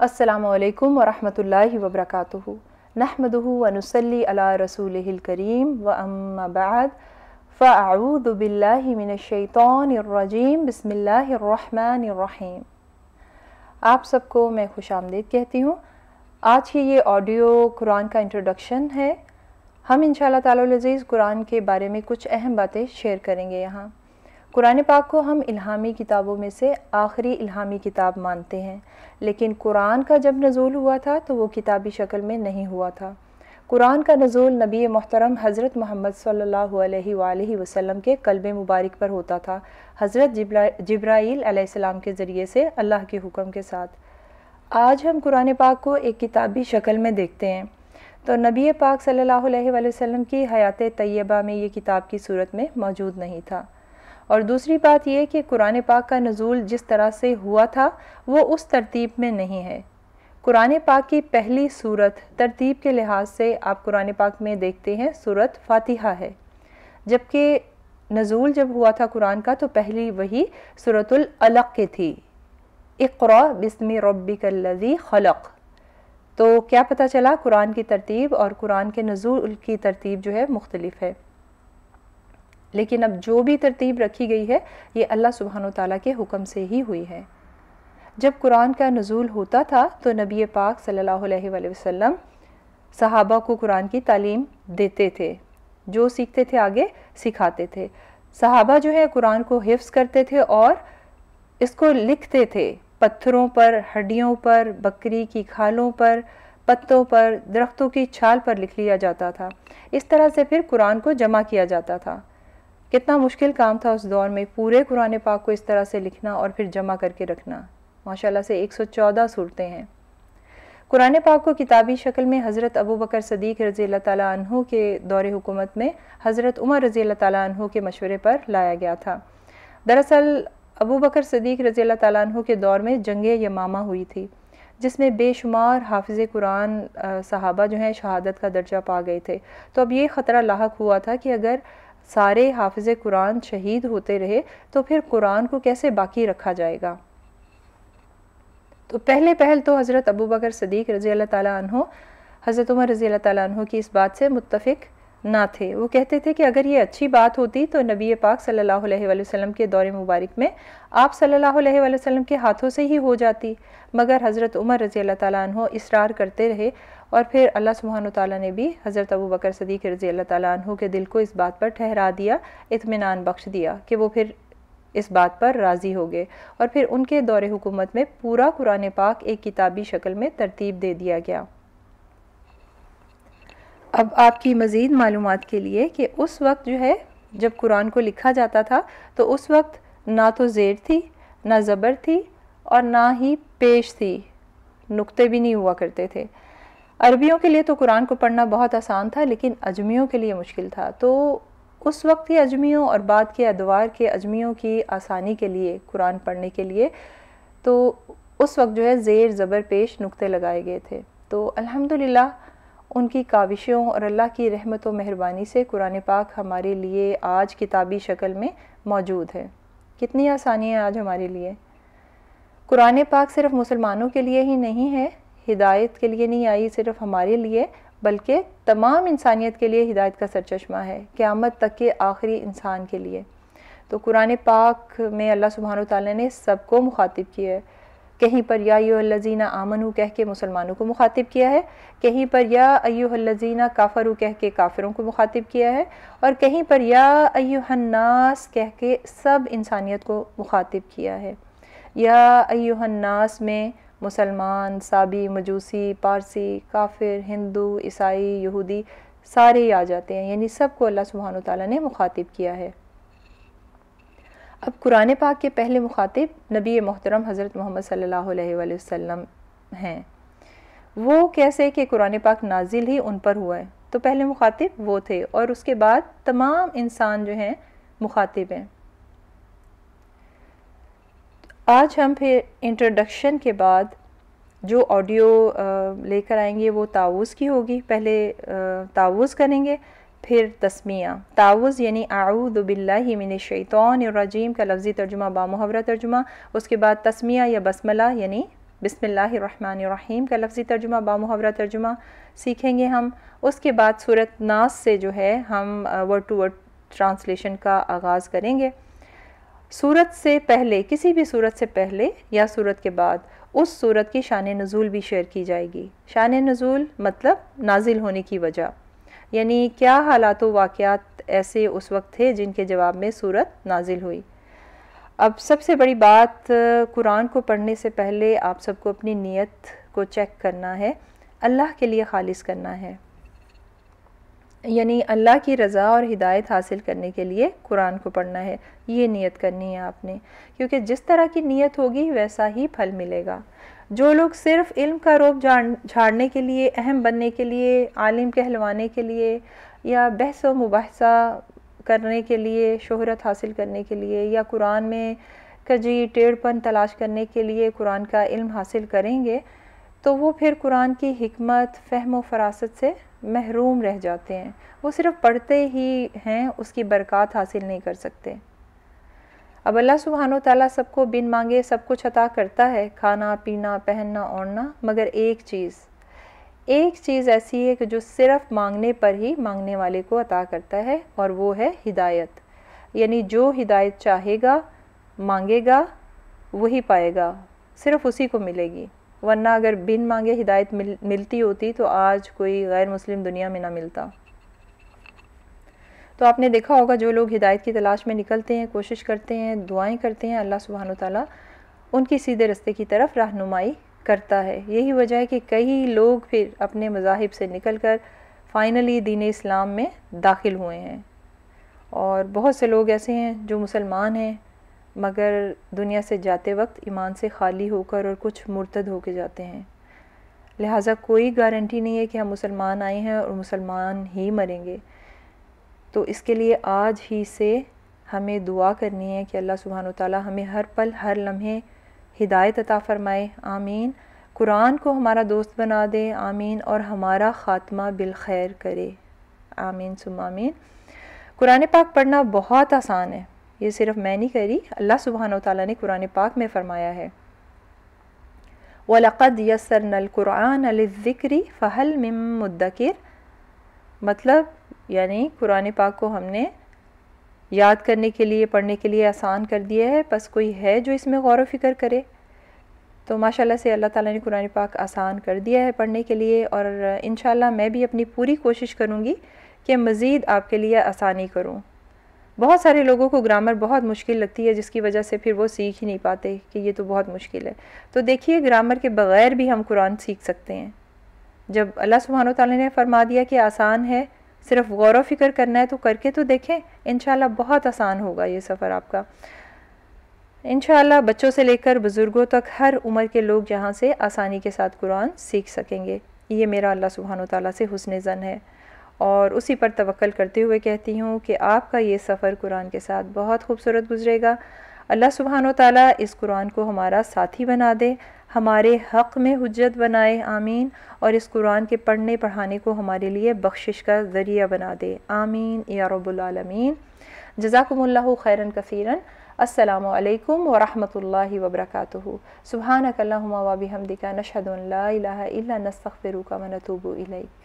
अस्सलामु अलैकुम वरहमतुल्लाहि वबरकातुहु नहमदुहु व नुसल्ली अला रसूलिहिल करीम व अम्मा बाद फ़अऊज़ु बिल्लाहि मिनश्शैतानिर रजीम बिस्मिल्लाहिर रहमानिर रहीम। आप सबको मैं खुशामदीद कहती हूँ। आज की ये ऑडियो कुरान का इंट्रोडक्शन है। हम इंशाअल्लाह ताला अज़ीज़ कुरान के बारे में कुछ अहम बातें शेयर करेंगे। यहाँ कुरान पाक को हम इल्हामी किताबों में से आखिरी इल्हामी किताब मानते हैं, लेकिन कुरान का जब नज़ूल हुआ था तो वो किताबी शक्ल में नहीं हुआ था। कुरान का नज़ूल नबी मोहतरम हज़रत मोहम्मद सल्लल्लाहु अलैहि वसल्लम के क़ल्ब मुबारक पर होता था, हज़रत जिब्राईल अलैहिस्सलाम के ज़रिए से अल्लाह के हुक्म के साथ। आज हम कुरान पाक को एक किताबी शक्ल में देखते हैं तो नबी पाक सल्लल्लाहु अलैहि वसल्लम की हयात तैयबा में ये किताब की सूरत में मौजूद नहीं था। और दूसरी बात यह कि कुरान पाक का नज़ूल जिस तरह से हुआ था वो उस तरतीब में नहीं है। कुरान पाक की पहली सूरत तरतीब के लिहाज से आप कुरान पाक में देखते हैं सूरत फातिहा है, जबकि नज़ूल जब हुआ था कुरान का तो पहली वही सूरतुल अलक़ की थी, इक़रा बिस्मि रब्बिकल्लज़ी खलक़। तो क्या पता चला कुरान की तरतीब और कुरान के नज़ूल की तरतीब जो है मुख्तलिफ है, लेकिन अब जो भी तरतीब रखी गई है ये अल्लाह सुब्हानो ताला के हुक्म से ही हुई है। जब कुरान का नज़ूल होता था तो नबी पाक सल्लल्लाहु अलैहि वसल्लम सहाबा को कुरान की तालीम देते थे, जो सीखते थे आगे सिखाते थे। सहाबा जो है कुरान को हिफ्ज़ करते थे और इसको लिखते थे, पत्थरों पर, हड्डियों पर, बकरी की खालों पर, पत्तों पर, दरख्तों की छाल पर लिख लिया जाता था। इस तरह से फिर कुरान को जमा किया जाता था। कितना मुश्किल काम था उस दौर में पूरे कुरान पाक को इस तरह से लिखना और फिर जमा करके रखना। माशाल्लाह से 114 सूरतें हैं। कुरान पाक को किताबी शक्ल में हज़रत अबू बकर सदीक़ रज़ी अल्लाह ताला अन्हु के दौर हुकूमत में हज़रत उमर रज़ी अल्लाह ताला अन्हु के मशवरे पर लाया गया था। दरअसल अबू बकर सदीक़ रज़ी अल्लाह ताला अन्हु के दौर में जंग यमामा हुई थी, जिसमें बेशुमार हाफिज़ कुरान सहाबा जो हैं शहादत का दर्जा पा गए थे। तो अब ये ख़तरा लाहक हुआ था कि अगर सारे हाफिज़ कुरान शहीद होते रहे तो फिर कुरान को कैसे बाकी रखा जाएगा। तो पहल तो हज़रत अबू बकर सदीक़ रज़ी अल्लाह ताला अन्हु हज़रत उमर रज़ी अल्लाह ताला अन्हु की इस बात से मुत्तफ़िक ना थे। वो कहते थे कि अगर ये अच्छी बात होती तो नबी पाक सल्लल्लाहु अलैहि वसल्लम के दौर मुबारक में आप सल्लल्लाहु अलैहि वसल्लम के हाथों से ही हो जाती, मगर हज़रत उमर रज़ी अल्लाह ताला अन्हु इसरार करते रहे और फिर अल्लाह सुब्हानो ताला ने भी हज़रत अबू बकर सदीक़ रज़ी अल्लाह ताला अन्हु के दिल को इस बात पर ठहरा दिया, इत्मीनान बख्श दिया कि वो फिर इस बात पर राज़ी हो गए और फिर उनके दौरे हुकूमत में पूरा कुरान पाक एक किताबी शक्ल में तरतीब दे दिया गया। अब आपकी मज़ीद मालूमात के लिए कि उस वक्त जो है जब कुरान को लिखा जाता था तो उस वक्त ना तो ज़ेर थी, ना ज़बर थी और ना ही पेश थी, नुक्ते भी नहीं हुआ करते थे। अरबियों के लिए तो कुरान को पढ़ना बहुत आसान था, लेकिन अजमियों के लिए मुश्किल था। तो उस वक्त के अजमियों और बाद के अदवार के अजमियों की आसानी के लिए कुरान पढ़ने के लिए तो उस वक्त जो है ज़ेर ज़बर पेश नुक्ते लगाए गए थे। तो अल्हम्दुलिल्लाह उनकी काविशों और अल्लाह की रहमत व मेहरबानी से कुरान पाक हमारे लिए आज किताबी शक्ल में मौजूद है। कितनी आसानी है आज हमारे लिए। कुरान पाक सिर्फ मुसलमानों के लिए ही नहीं है, हिदायत के लिए नहीं आई सिर्फ हमारे लिए, बल्कि तमाम इंसानियत के लिए हिदायत का सरचश्मा है, क़यामत तक के आखिरी इंसान के लिए। तो कुरान पाक में अल्लाह सुब्हानो ताला ने सबको मुखातिब किया है। कहीं पर या अय्युहल्लज़ीना आमनू कह के मुसलमानों को मुखातिब किया है, कहीं पर या अय्युहल्लज़ीना काफरू कह के काफिरों को मुखातिब किया है, और कहीं पर या अय्युहन्नास कह के सब इंसानियत को मुखातिब किया है। या अय्युहन्नास में मुसलमान, साबी, मजूसी, पारसी, काफिर, हिंदू, ईसाई, यहूदी सारे ही आ जाते हैं, यानी सबको अल्लाह सुब्हानो ताला ने मुखातिब किया है। अब कुरान पाक के पहले मुखातिब नबी मोहतरम हज़रत मोहम्मद सल्लल्लाहु अलैहि वसल्लम हैं। वो कैसे कि कुरान पाक नाजिल ही उन पर हुआ है, तो पहले मुखातिब वो थे और उसके बाद तमाम इंसान जो हैं मुखातिब हैं। आज हम फिर इंट्रोडक्शन के बाद जो ऑडियो लेकर आएंगे वो तावुज़ की होगी। पहले तावुज़ करेंगे, फिर तस्मिया। तावुज़ यानी आऊज़ु बिल्लाहि मिनश्शैतानिर रजीम का लफ्ज़ी तर्जुमा, बामुहावरा तर्जुमा। उसके बाद तस्मिया या बस्मला यानी بسم اللہ الرحمن الرحیم کا لفظی ترجمہ بامحاورہ ترجمہ سیکھیں گے ہم. اس کے بعد سورۃ ناس سے جو ہے ہم ورڈ ٹو ورڈ ٹرانسلیشن کا آغاز کریں گے. سورت سے پہلے، کسی بھی سورت سے پہلے یا سورت کے بعد اس سورت کی شان نزول بھی شیئر کی جائے گی. شان نزول مطلب نازل ہونے کی وجہ، یعنی کیا حالات و واقعات ایسے اس وقت تھے جن کے جواب میں سورت نازل ہوئی. اب سب سے بڑی بات، قرآن کو پڑھنے سے پہلے آپ سب کو اپنی نیت کو چیک کرنا ہے، اللہ کے لیے خالص کرنا ہے، یعنی اللہ کی رضا اور ہدایت حاصل کرنے کے لیے قرآن کو پڑھنا ہے. یہ نیت کرنی ہے آپ نے، کیونکہ جس طرح کی نیت ہوگی ویسا ہی پھل ملے گا. جو لوگ صرف علم کا روب جھاڑنے کے لیے، اہم بننے کے لیے، عالم کہلوانے کے لیے، یا بحث و مباحثہ کرنے کے لیے، شہرت حاصل کرنے کے لیے، یا قرآن میں کجی ٹیڑھ پن تلاش کرنے کے لیے قرآن کا علم حاصل کریں گے، تو وہ پھر قرآن کی حکمت، فہم و فراست سے محروم رہ جاتے ہیں. وہ صرف پڑھتے ہی ہیں، اس کی برکات حاصل نہیں کر سکتے. اب اللہ سبحانہ و تعالیٰ سب کو بن مانگے سب کچھ عطا کرتا ہے، کھانا پینا پہننا اوڑھنا، مگر ایک چیز ایسی ہے کہ جو صرف مانگنے پر ہی مانگنے والے کو عطا کرتا ہے، اور وہ ہے ہدایت. یعنی جو ہدایت چاہے گا، مانگے گا، وہی پائے گا، صرف اسی کو ملے گی. ورنہ اگر بن مانگے ہدایت ملتی ہوتی تو آج کوئی غیر مسلم دنیا میں نہ ملتا. تو آپ نے دیکھا ہوگا جو لوگ ہدایت کی تلاش میں نکلتے ہیں، کوشش کرتے ہیں، دعائیں کرتے ہیں، اللہ سبحانہ وتعالیٰ ان کی سیدھے رستے کی طرف رہنمائی کرتا ہے. یہی وجہ ہے کہ کئی لوگ پھر اپنے مذاہب سے نکل کر فائنلی دین اسلام میں داخل ہوئے ہیں، اور بہت سے لوگ ایسے ہیں جو مسلمان ہیں مگر دنیا سے جاتے وقت ایمان سے خالی ہو کر اور کچھ مرتد ہو کے جاتے ہیں. لہٰذا کوئی گارنٹی نہیں ہے کہ ہم مسلمان آئے ہیں اور مسلمان ہی مریں گے. تو اس کے لیے آج ہی سے ہمیں دعا کرنی ہے کہ اللہ سبحانہ وتعالیٰ ہمیں ہر پل ہر لمحے ہدایت عطا فرمائے، آمین. قرآن کو ہمارا دوست بنا دے، آمین، اور ہمارا خاتمہ بالخیر کرے، آمین ثم آمین. قرآن پاک پڑھنا بہت آسان ہے، یہ صرف میں نہیں کہہ رہی، اللہ سبحانہ وتعالیٰ نے قرآن پاک میں فرمایا ہے وَلَقَدْ يَسَّرْنَا الْقُرْآنَ لِلذِّكْرِ فَهَلْ مِن مُدَّكِرٍ، مطلب یعنی قرآن پاک کو ہم نے یاد کرنے کے لیے، پڑھنے کے لیے آسان کر دیا ہے، بس کوئی ہے جو اس میں غور و فکر کرے. تو ماشاءاللہ سے اللہ تعالیٰ نے قرآن پاک آسان کر دیا ہے پڑھنے کے لیے، اور انشاءاللہ میں بھی اپنی پوری کوشش کروں گی کہ مزید آپ کے لیے آسانی کروں. بہت سارے لوگوں کو گرامر بہت مشکل لگتی ہے، جس کی وجہ سے پھر وہ سیکھ ہی نہیں پاتے کہ یہ تو بہت مشکل ہے. تو دیکھیے گرامر کے بغیر بھی ہم قرآن سیکھ سکتے ہیں. جب اللہ سبحانہ وتعالیٰ نے فرما دیا کہ آسان ہے، صرف غور و فکر کرنا ہے، تو کر کے تو دیکھیں، انشاءاللہ بہت آسان ہوگا یہ سفر آپ کا. انشاءاللہ بچوں سے لے کر بزرگوں تک ہر عمر کے لوگ جہاں سے آسانی کے ساتھ قرآن سیکھ سکیں گے. یہ میرا اللہ سبحانہ وتعالیٰ سے حسن ظن ہے، اور اسی پر توکل کرتے ہوئے کہتی ہوں کہ آپ کا یہ سفر قرآن کے ساتھ بہت خوبصورت گزرے گا. اللہ سبحانہ وتعالیٰ اس قرآن کو ہمارا ساتھی بنا دے، ہمارے حق میں حجت بنائے، آمین، اور اس قرآن کے پڑھنے پڑھانے کو ہمارے لیے بخشش کا ذریعہ بنا دے، آمین یا رب العالمین. جزاکم اللہ خیراً کثیراً. السلام علیکم ورحمۃ اللہ وبرکاتہ. سبحانک اللہم و بحمدک، نشہد ان لا الہ الا انت، نستغفرک و نتوب الیک.